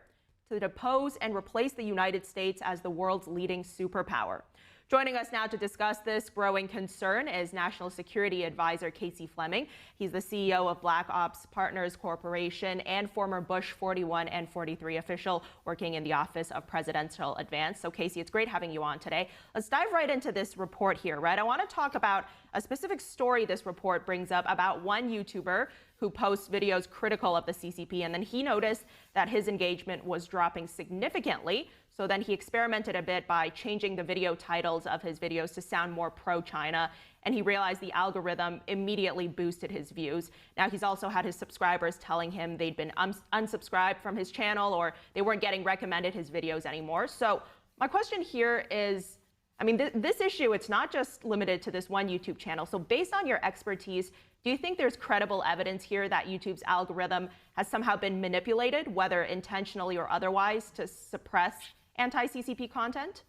to depose and replace the United States as the world's leading superpower. Joining us now to discuss this growing concern is National Security Advisor Casey Fleming. He's the CEO of Black Ops Partners Corporation and former Bush 41 and 43 official working in the Office of Presidential Advance. So, Casey, it's great having you on today. Let's dive right into this report here, right? I want to talk about a specific story this report brings up about one YouTuber who posts videos critical of the CCP, and then he noticed that his engagement was dropping significantly. So then he experimented a bit by changing the video titles of his videos to sound more pro-China, and he realized the algorithm immediately boosted his views. Now, he's also had his subscribers telling him they'd been unsubscribed from his channel, or they weren't getting recommended his videos anymore. So my question here is, I mean, this issue, it's not just limited to this one YouTube channel. So based on your expertise, do you think there's credible evidence here that YouTube's algorithm has somehow been manipulated, whether intentionally or otherwise, to suppress anti-CCP content?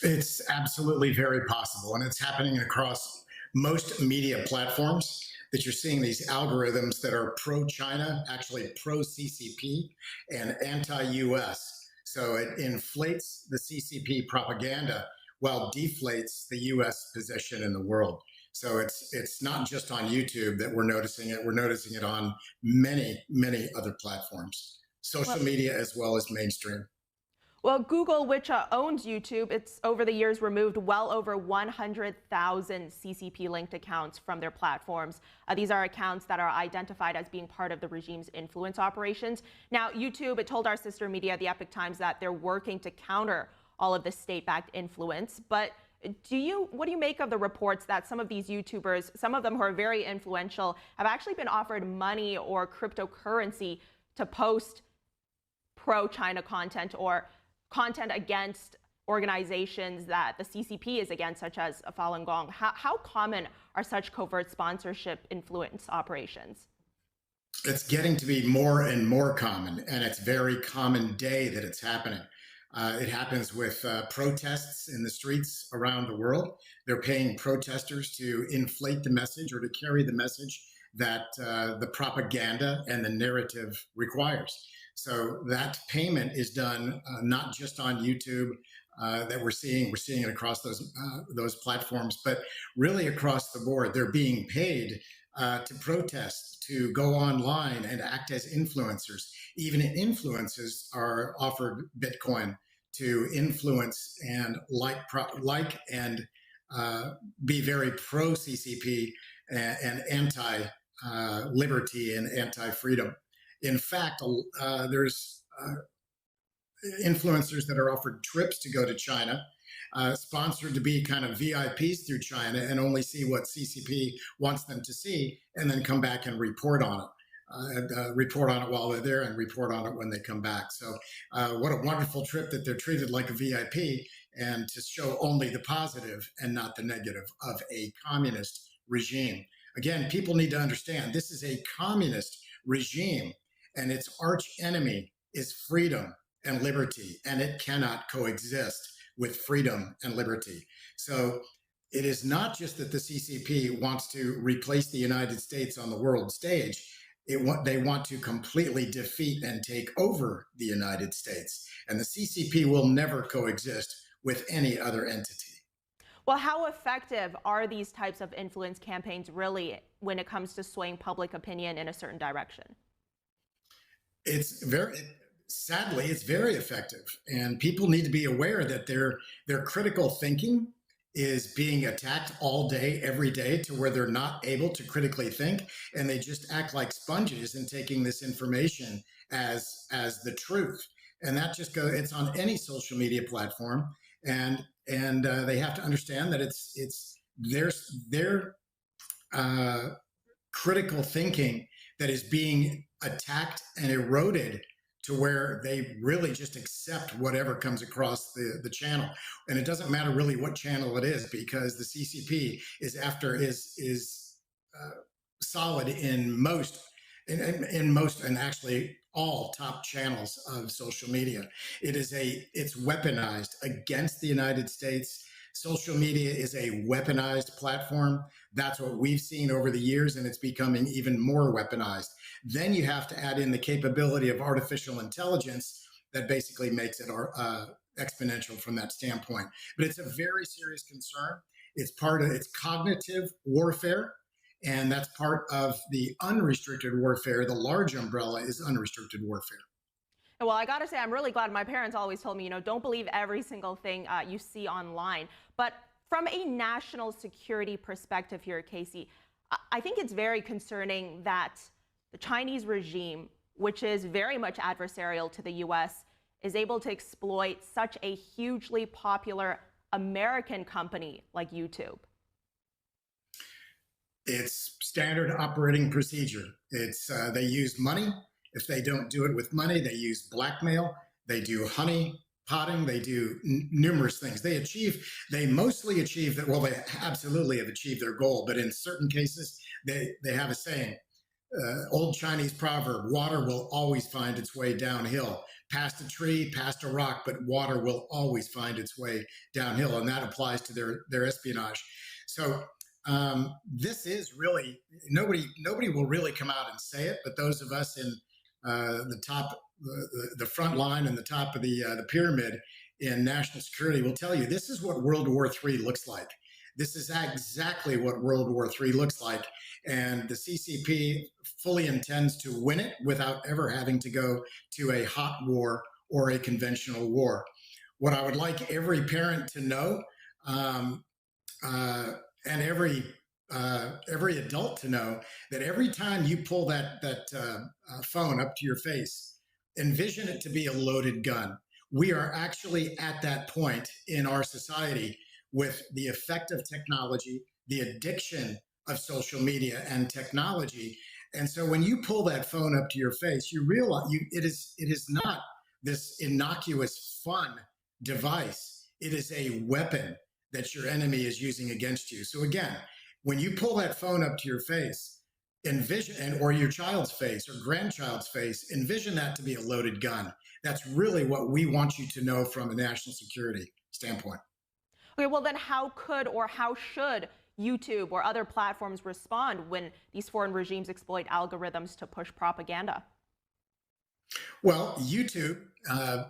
It's absolutely very possible, and it's happening across most media platforms that you're seeing these algorithms that are pro-China, actually pro-CCP, and anti-US. So it inflates the CCP propaganda while deflates the US position in the world. So it's not just on YouTube that we're noticing it. We're noticing it on many, many other platforms, social media as well as mainstream. Well, Google, which owns YouTube, it's over the years removed well over 100,000 CCP-linked accounts from their platforms. These are accounts that are identified as being part of the regime's influence operations. Now, YouTube, it told our sister media, the Epoch Times, that they're working to counter all of this state-backed influence. But what do you make of the reports that some of these YouTubers, some of them who are very influential, have actually been offered money or cryptocurrency to post pro-China content or content against organizations that the CCP is against, such as Falun Gong? How common are such covert sponsorship influence operations? It's getting to be more and more common, and it's very common day that it's happening. It happens with protests in the streets around the world. They're paying protesters to inflate the message or to carry the message that the propaganda and the narrative requires. So that payment is done not just on YouTube that we're seeing it across those platforms, but really across the board. They're being paid to protest, to go online and act as influencers. Even influencers are offered Bitcoin to influence and and be very pro-CCP and anti-liberty and anti-freedom. In fact, there's influencers that are offered trips to go to China, sponsored to be kind of VIPs through China and only see what CCP wants them to see, and then come back and report on it. Report on it while they're there and report on it when they come back. So what a wonderful trip that they're treated like a VIP and to show only the positive and not the negative of a communist regime. Again, people need to understand this is a communist regime, and its arch enemy is freedom and liberty, and it cannot coexist with freedom and liberty. So it is not just that the CCP wants to replace the United States on the world stage. They want to completely defeat and take over the United States. And the CCP will never coexist with any other entity. Well, how effective are these types of influence campaigns really when it comes to swaying public opinion in a certain direction? Sadly, it's very effective. And people need to be aware that their critical thinking is being attacked all day, every day, to where they're not able to critically think, and they just act like sponges in taking this information as the truth. And that just goes, it's on any social media platform, and they have to understand that it's their critical thinking that is being attacked and eroded to where they really just accept whatever comes across the channel. And it doesn't matter really what channel it is, because the CCP is solid in most and actually all top channels of social media. It's weaponized against the United States. Social media is a weaponized platform. That's what we've seen over the years, and it's becoming even more weaponized. Then you have to add in the capability of artificial intelligence that basically makes it exponential from that standpoint. But it's a very serious concern. It's cognitive warfare, and that's part of the unrestricted warfare. The large umbrella is unrestricted warfare. Well, I got to say, I'm really glad. My parents always told me, don't believe every single thing you see online. But from a national security perspective here, Casey, I think it's very concerning that the Chinese regime, which is very much adversarial to the U.S., is able to exploit such a hugely popular American company like YouTube. It's standard operating procedure. They use money. If they don't do it with money, they use blackmail. They do honey potting. They do numerous things. They mostly achieve that. Well, they absolutely have achieved their goal, but in certain cases, they have a saying, old Chinese proverb, water will always find its way downhill. Past a tree, past a rock, but water will always find its way downhill. And that applies to their espionage. So this is really, nobody will really come out and say it, but those of us in the top, the front line and the top of the pyramid in national security will tell you this is what World War III looks like. This is exactly what World War III looks like. And the CCP fully intends to win it without ever having to go to a hot war or a conventional war. What I would like every parent to know, and every adult to know, that every time you pull that phone up to your face, envision it to be a loaded gun. We are actually at that point in our society with the effect of technology, the addiction of social media and technology. And so when you pull that phone up to your face, you realize it is not this innocuous, fun device. It is a weapon that your enemy is using against you. So again, when you pull that phone up to your face, envision, or your child's face or grandchild's face, envision that to be a loaded gun. That's really what we want you to know from a national security standpoint. Okay, well then how could or how should YouTube or other platforms respond when these foreign regimes exploit algorithms to push propaganda? Well, YouTube,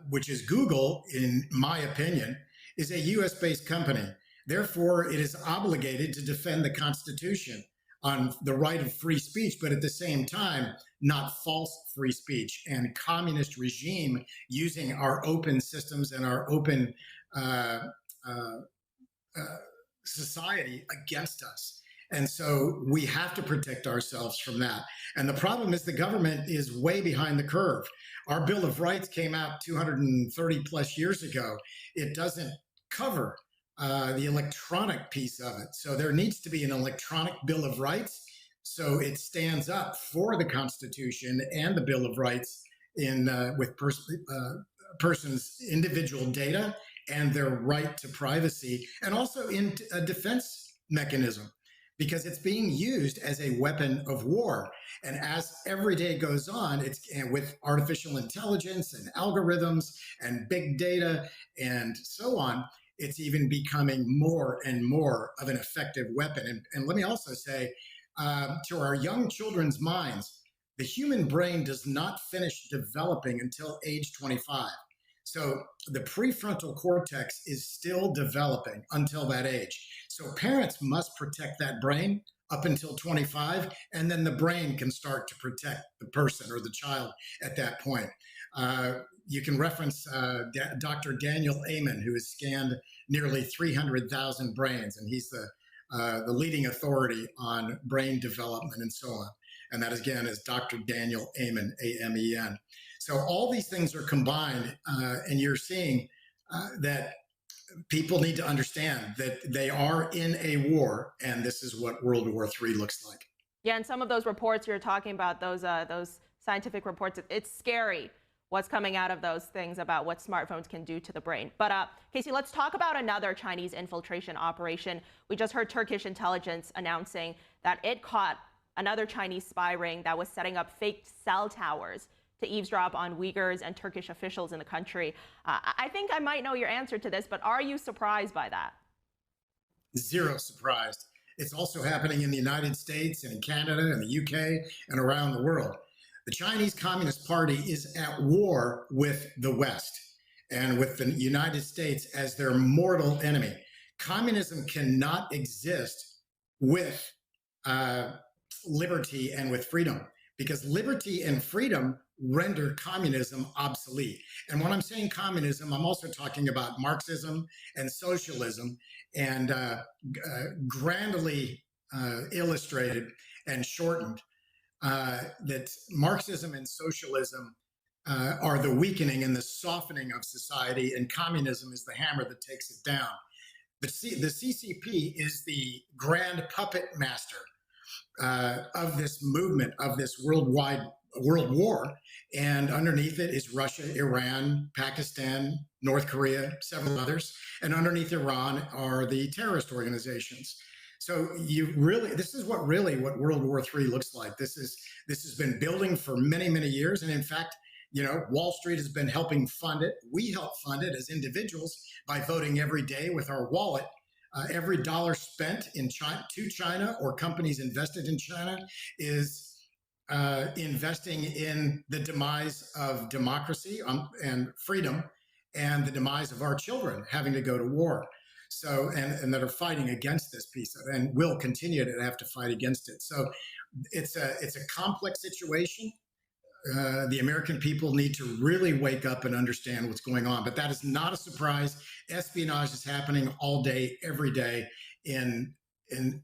which is Google, in my opinion, is a US-based company. Therefore, it is obligated to defend the Constitution on the right of free speech, but at the same time, not false free speech and communist regime using our open systems and our open society against us. And so we have to protect ourselves from that. And the problem is the government is way behind the curve. Our Bill of Rights came out 230 plus years ago. It doesn't cover the electronic piece of it. So there needs to be an electronic Bill of Rights. So it stands up for the Constitution and the Bill of Rights with person's individual data and their right to privacy, and also in a defense mechanism. because it's being used as a weapon of war. And as every day goes on, and with artificial intelligence and algorithms and big data and so on, it's even becoming more and more of an effective weapon. And let me also say, to our young children's minds, the human brain does not finish developing until age 25. So the prefrontal cortex is still developing until that age. So parents must protect that brain up until 25, and then the brain can start to protect the person or the child at that point. You can reference Dr. Daniel Amen, who has scanned nearly 300,000 brains, and he's the leading authority on brain development and so on. And that, again, is Dr. Daniel Amen, A-M-E-N. So all these things are combined, and you're seeing that people need to understand that they are in a war, and this is what World War III looks like. Yeah, and some of those reports you're talking about, those scientific reports, it's scary what's coming out of those things about what smartphones can do to the brain. But Casey, let's talk about another Chinese infiltration operation. We just heard Turkish intelligence announcing that it caught another Chinese spy ring that was setting up fake cell towers to eavesdrop on Uyghurs and Turkish officials in the country. I think I might know your answer to this, but are you surprised by that? Zero surprised. It's also happening in the United States and in Canada and the UK and around the world. The Chinese Communist Party is at war with the West and with the United States as their mortal enemy. Communism cannot exist with liberty and with freedom, because liberty and freedom render communism obsolete. And when I'm saying communism, I'm also talking about Marxism and socialism, and grandly illustrated and shortened, that Marxism and socialism are the weakening and the softening of society, and communism is the hammer that takes it down. The CCP is the grand puppet master of this movement, of this world war, and underneath it is Russia, Iran, Pakistan, North Korea, several others, and underneath Iran are the terrorist organizations. So this is what World War III looks like. This has been building for many, many years, and in fact, Wall Street has been helping fund it. We help fund it as individuals by voting every day with our wallet. Every dollar spent in China or companies invested in China is investing in the demise of democracy and freedom, and the demise of our children having to go to war. So, and that are fighting against this piece of, and will continue to have to fight against it. So it's a complex situation. The American people need to really wake up and understand what's going on. But that is not a surprise. Espionage is happening all day, every day, in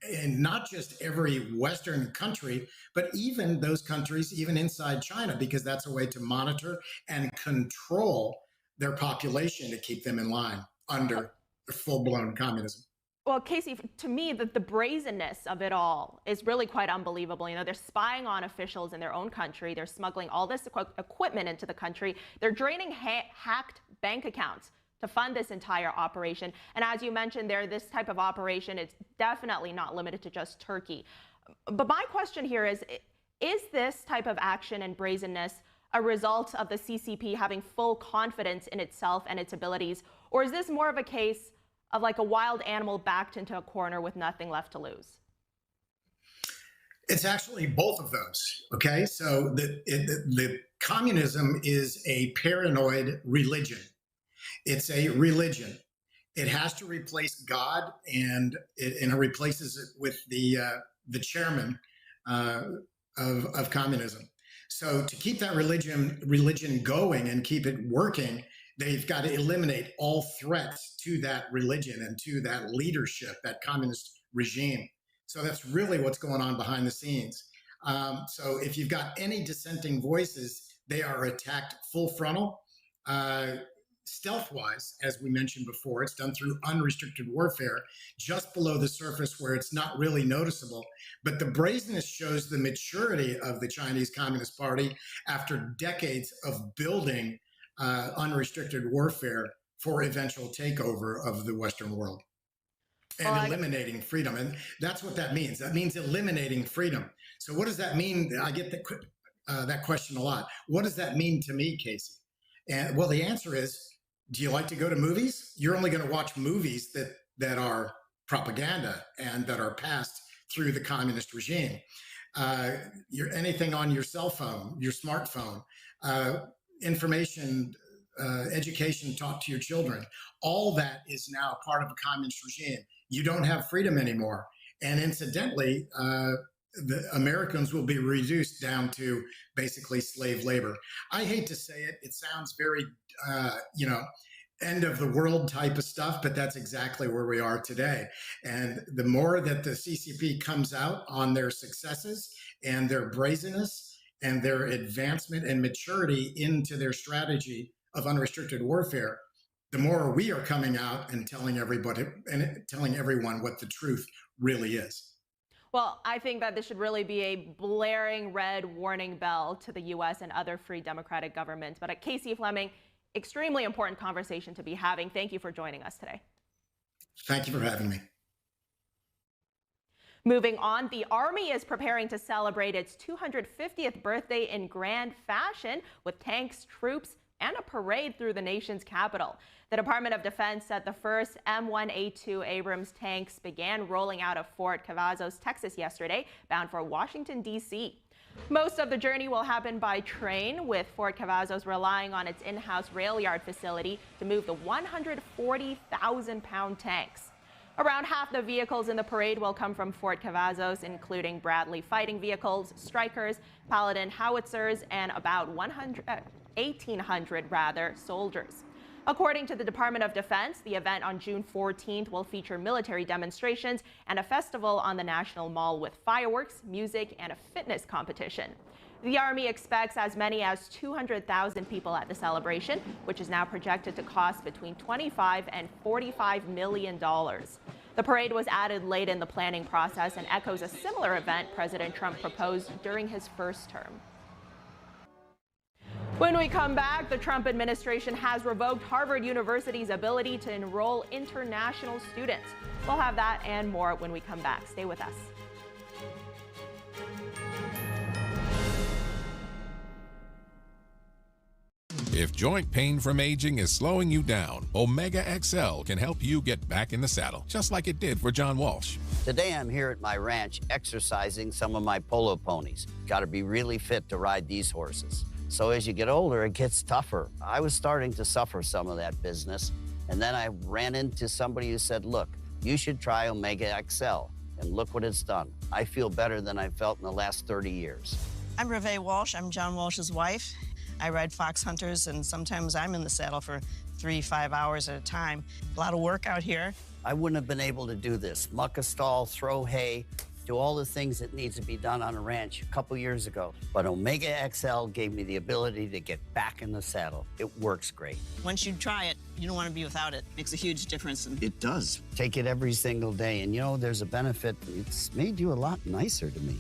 not just every Western country, but even those countries, even inside China, because that's a way to monitor and control their population to keep them in line under full-blown communism. Well, Casey, to me, the brazenness of it all is really quite unbelievable. They're spying on officials in their own country. They're smuggling all this equipment into the country. They're draining hacked bank accounts to fund this entire operation. And as you mentioned there, this type of operation is definitely not limited to just Turkey. But my question here is this type of action and brazenness a result of the CCP having full confidence in itself and its abilities? Or is this more of a case of like a wild animal backed into a corner with nothing left to lose? It's actually both of those, okay? So the communism is a paranoid religion. It's a religion. It has to replace God, and it replaces it with the chairman of communism. So to keep that religion going and keep it working, they've got to eliminate all threats to that religion and to that leadership, that communist regime. So that's really what's going on behind the scenes. So if you've got any dissenting voices, they are attacked full frontal, stealth-wise, as we mentioned before. It's done through unrestricted warfare, just below the surface where it's not really noticeable. But the brazenness shows the maturity of the Chinese Communist Party after decades of building unrestricted warfare for eventual takeover of the Western world. and eliminating freedom. And that's what that means. That means eliminating freedom. So what does that mean? I get that question a lot. What does that mean to me, Casey? And well, the answer is, do you like to go to movies? You're only going to watch movies that are propaganda and that are passed through the communist regime. Anything on your cell phone, your smartphone, information, education taught to your children, all that is now part of a communist regime. You don't have freedom anymore. And incidentally, the Americans will be reduced down to basically slave labor. I hate to say it, it sounds very, end of the world type of stuff, but that's exactly where we are today. And the more that the CCP comes out on their successes and their brazenness and their advancement and maturity into their strategy of unrestricted warfare, the more we are coming out and telling everybody and telling everyone what the truth really is. Well, I think that this should really be a blaring red warning bell to the U.S. and other free democratic governments. But Casey Fleming, extremely important conversation to be having. Thank you for joining us today. Thank you for having me. Moving on, the Army is preparing to celebrate its 250th birthday in grand fashion with tanks, troops, and a parade through the nation's capital. The Department of Defense said the first M1A2 Abrams tanks began rolling out of Fort Cavazos, Texas yesterday, bound for Washington, D.C. Most of the journey will happen by train, with Fort Cavazos relying on its in-house rail yard facility to move the 140,000-pound tanks. Around half the vehicles in the parade will come from Fort Cavazos, including Bradley fighting vehicles, Strykers, Paladin howitzers, and about 1,800 soldiers. According to the Department of Defense, the event on June 14th will feature military demonstrations and a festival on the National Mall with fireworks, music, and a fitness competition. The Army expects as many as 200,000 people at the celebration, which is now projected to cost between $25 and $45 million. The parade was added late in the planning process and echoes a similar event President Trump proposed during his first term. When we come back, the Trump administration has revoked Harvard University's ability to enroll international students. We'll have that and more when we come back. Stay with us. If joint pain from aging is slowing you down, Omega XL can help you get back in the saddle, just like it did for John Walsh. Today I'm here at my ranch exercising some of my polo ponies. Got to be really fit to ride these horses. So as you get older, it gets tougher. I was starting to suffer some of that business, and then I ran into somebody who said, look, you should try Omega XL, and look what it's done. I feel better than I felt in the last 30 years. I'm Reve Walsh. I'm John Walsh's wife. I ride fox hunters, and sometimes I'm in the saddle for 3-5 hours at a time. A lot of work out here. I wouldn't have been able to do this. Muck a stall, throw hay, do all the things that needs to be done on a ranch a couple years ago. But Omega XL gave me the ability to get back in the saddle. It works great. Once you try it, you don't want to be without it. Makes a huge difference. It does. Take it every single day, and you know, there's a benefit. It's made you a lot nicer to me.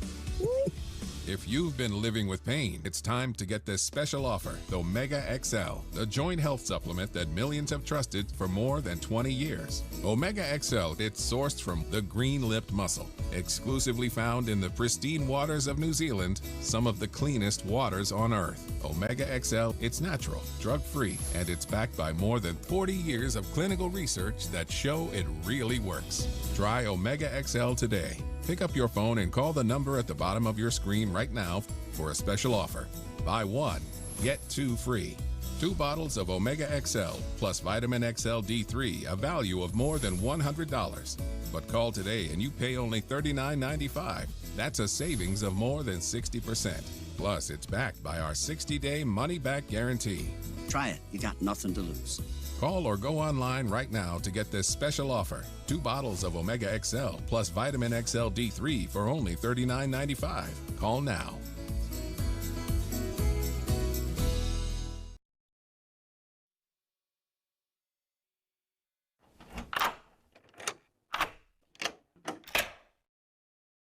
If you've been living with pain, it's time to get this special offer, the Omega XL, the joint health supplement that millions have trusted for more than 20 years. Omega XL, it's sourced from the green-lipped mussel, exclusively found in the pristine waters of New Zealand, some of the cleanest waters on Earth. Omega XL, it's natural, drug-free, and it's backed by more than 40 years of clinical research that show it really works. Try Omega XL today. Pick up your phone and call the number at the bottom of your screen right now for a special offer. Buy one, get two free. 2 bottles of Omega XL plus Vitamin XL D3, a value of more than $100. But call today and you pay only $39.95. That's a savings of more than 60%. Plus, it's backed by our 60-day money-back guarantee. Try it. You got nothing to lose. Call or go online right now to get this special offer. 2 bottles of Omega XL plus Vitamin XL D3 for only $39.95. Call now.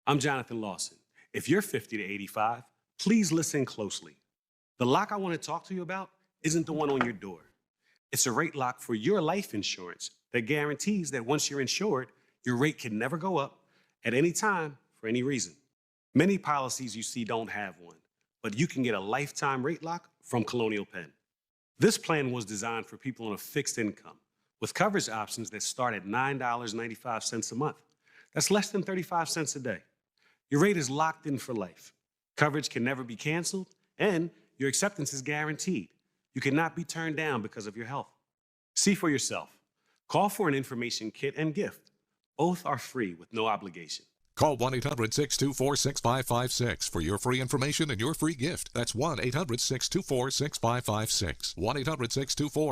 I'm Jonathan Lawson. If you're 50 to 85, please listen closely. The lock I want to talk to you about isn't the one on your door. It's a rate lock for your life insurance that guarantees that once you're insured, Your rate can never go up at any time for any reason. Many policies you see don't have one, but you can get a lifetime rate lock from Colonial Penn. This plan was designed for people on a fixed income with coverage options that start at $9.95 a month. That's less than 35 cents a day. Your rate is locked in for life. Coverage can never be canceled, and your acceptance is guaranteed. You cannot be turned down because of your health. See for yourself. Call for an information kit and gift. Both are free with no obligation. Call 1-800-624-6556 for your free information and your free gift. That's 1-800-624-6556. 1-800-624